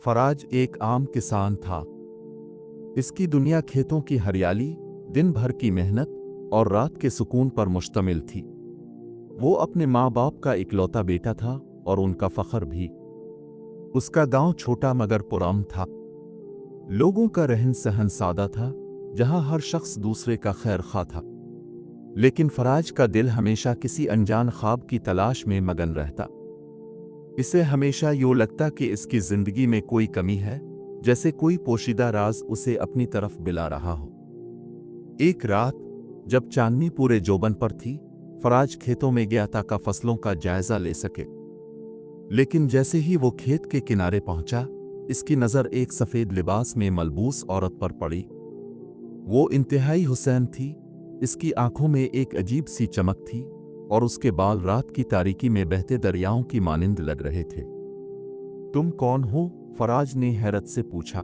फराज एक आम किसान था। इसकी दुनिया खेतों की हरियाली, दिन भर की मेहनत और रात के सुकून पर मुश्तमिल थी। वो अपने माँ बाप का इकलौता बेटा था और उनका फख्र भी। उसका गांव छोटा मगर पुरान था। लोगों का रहन सहन सादा था, जहां हर शख्स दूसरे का खैर खा था। लेकिन फराज का दिल हमेशा किसी अनजान ख्वाब की तलाश में मगन रहता। इसे हमेशा यूं लगता कि इसकी जिंदगी में कोई कमी है, जैसे कोई पोशीदा राज उसे अपनी तरफ बुला रहा हो। एक रात जब चांदनी पूरे जोबन पर थी, फराज खेतों में गया ताकि फसलों का जायजा ले सके। लेकिन जैसे ही वो खेत के किनारे पहुंचा, इसकी नजर एक सफेद लिबास में मलबूस औरत पर पड़ी। वो इंतहाई हुसैन थी। इसकी आंखों में एक अजीब सी चमक थी और उसके बाल रात की तारीकी में बहते दरियाओं की मानिंद लग रहे थे। तुम कौन हो? फराज ने हैरत से पूछा।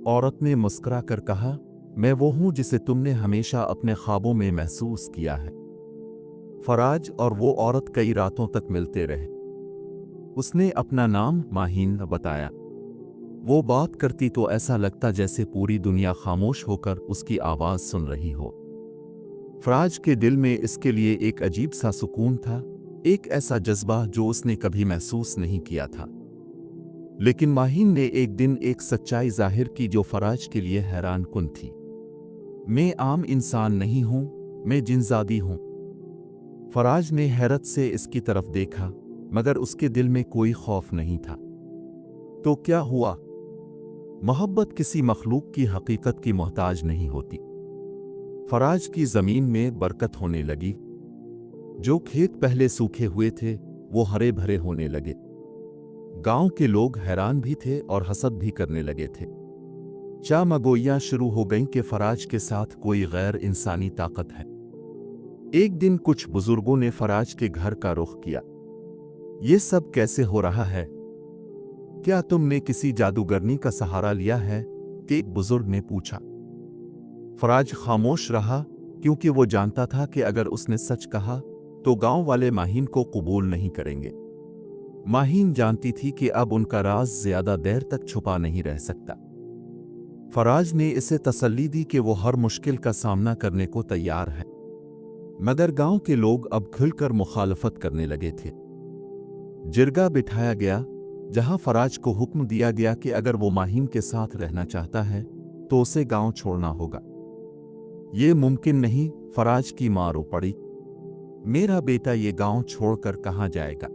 औरत ने मुस्कुरा कर कहा, मैं वो हूं जिसे तुमने हमेशा अपने ख्वाबों में महसूस किया है। फराज और वो औरत कई रातों तक मिलते रहे। उसने अपना नाम माहीन बताया। वो बात करती तो ऐसा लगता जैसे पूरी दुनिया खामोश होकर उसकी आवाज सुन रही हो। फराज के दिल में इसके लिए एक अजीब सा सुकून था, एक ऐसा जज्बा जो उसने कभी महसूस नहीं किया था। लेकिन माहीन ने एक दिन एक सच्चाई जाहिर की जो फराज के लिए हैरान कुन थी। मैं आम इंसान नहीं हूं, मैं जिनजादी हूं। फराज ने हैरत से इसकी तरफ देखा, मगर उसके दिल में कोई खौफ नहीं था। तो क्या हुआ? मोहब्बत किसी मखलूक की हकीकत की मोहताज नहीं होती। फराज की जमीन में बरकत होने लगी। जो खेत पहले सूखे हुए थे, वो हरे भरे होने लगे। गांव के लोग हैरान भी थे और हसद भी करने लगे थे। चामगोइयां शुरू हो गईं कि फराज के साथ कोई गैर इंसानी ताकत है। एक दिन कुछ बुजुर्गों ने फराज के घर का रुख किया। ये सब कैसे हो रहा है? क्या तुमने किसी जादूगरनी का सहारा लिया है? एक बुजुर्ग ने पूछा। फराज खामोश रहा, क्योंकि वो जानता था कि अगर उसने सच कहा तो गांव वाले माहीन को कबूल नहीं करेंगे। माहीन जानती थी कि अब उनका राज ज्यादा देर तक छुपा नहीं रह सकता। फराज ने इसे तसल्ली दी कि वो हर मुश्किल का सामना करने को तैयार है। मगर गांव के लोग अब खुलकर मुखालफत करने लगे थे। जिरगा बिठाया गया, जहां फराज को हुक्म दिया गया कि अगर वो माहीन के साथ रहना चाहता है तो उसे गांव छोड़ना होगा। ये मुमकिन नहीं, फराज की मां रो पड़ी। मेरा बेटा ये गांव छोड़कर कहां जाएगा?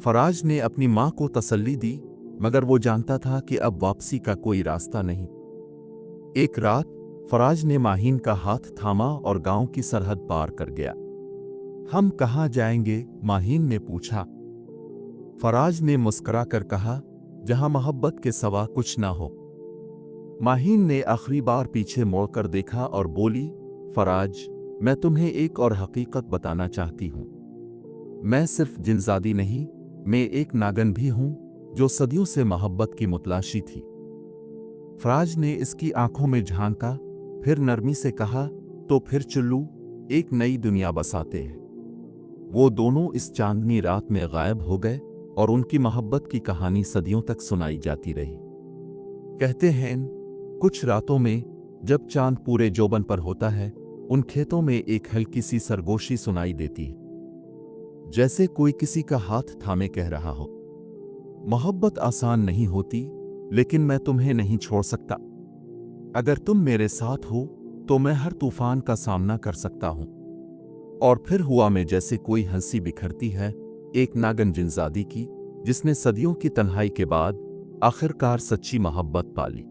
फराज ने अपनी मां को तसल्ली दी, मगर वो जानता था कि अब वापसी का कोई रास्ता नहीं। एक रात फराज ने माहीन का हाथ थामा और गांव की सरहद पार कर गया। हम कहां जाएंगे? माहीन ने पूछा। फराज ने मुस्कुरा कर कहा, जहां मोहब्बत के सिवा कुछ ना हो। माहीन ने आखिरी बार पीछे मोड़कर देखा और बोली, फराज, मैं तुम्हें एक और हकीकत बताना चाहती हूं। मैं सिर्फ जिनजादी नहीं, मैं एक नागन भी हूं जो सदियों से मोहब्बत की मुतलाशी थी। फराज ने इसकी आंखों में झांका, फिर नरमी से कहा, तो फिर चलू, एक नई दुनिया बसाते हैं। वो दोनों इस चांदनी रात में गायब हो गए और उनकी मोहब्बत की कहानी सदियों तक सुनाई जाती रही। कहते हैं, कुछ रातों में जब चांद पूरे जोबन पर होता है, उन खेतों में एक हल्की सी सरगोशी सुनाई देती है, जैसे कोई किसी का हाथ थामे कह रहा हो, मोहब्बत आसान नहीं होती, लेकिन मैं तुम्हें नहीं छोड़ सकता। अगर तुम मेरे साथ हो तो मैं हर तूफान का सामना कर सकता हूं। और फिर हुआ में जैसे कोई हंसी बिखरती है, एक नागन जिनजादी की, जिसने सदियों की तन्हाई के बाद आखिरकार सच्ची मोहब्बत पाली।